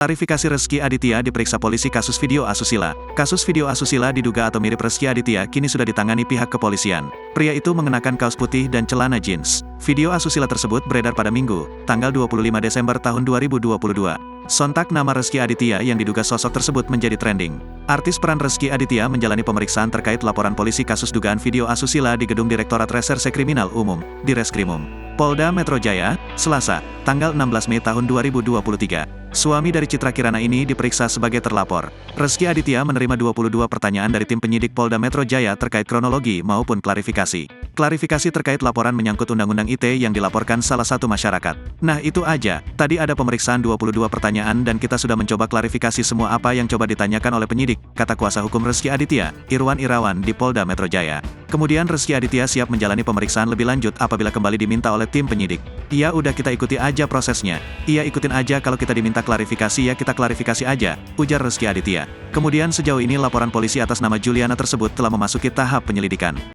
Klarifikasi Rezky Aditya diperiksa polisi kasus video asusila. Kasus video asusila diduga atau mirip Rezky Aditya kini sudah ditangani pihak kepolisian. Pria itu mengenakan kaos putih dan celana jeans. Video asusila tersebut beredar pada Minggu, tanggal 25 Desember tahun 2022. Sontak nama Rezky Aditya yang diduga sosok tersebut menjadi trending. Artis peran Rezky Aditya menjalani pemeriksaan terkait laporan polisi kasus dugaan video asusila di Gedung Direktorat Reserse Kriminal Umum, di Reskrimum Polda Metro Jaya, Selasa, tanggal 16 Mei tahun 2023. Suami dari Citra Kirana ini diperiksa sebagai terlapor. Rezky Aditya menerima 22 pertanyaan dari tim penyidik Polda Metro Jaya terkait kronologi maupun klarifikasi. Klarifikasi terkait laporan menyangkut Undang-Undang ITE yang dilaporkan salah satu masyarakat. Nah itu aja, tadi ada pemeriksaan 22 pertanyaan dan kita sudah mencoba klarifikasi semua apa yang coba ditanyakan oleh penyidik, kata kuasa hukum Rezky Aditya, Irwan Irawan di Polda Metro Jaya. Kemudian Rezky Aditya siap menjalani pemeriksaan lebih lanjut apabila kembali diminta oleh tim penyidik. Ya udah kita ikuti aja prosesnya. Iya ikutin aja kalau kita diminta klarifikasi ya kita klarifikasi aja, ujar Rezky Aditya. Kemudian sejauh ini laporan polisi atas nama Juliana tersebut telah memasuki tahap penyelidikan.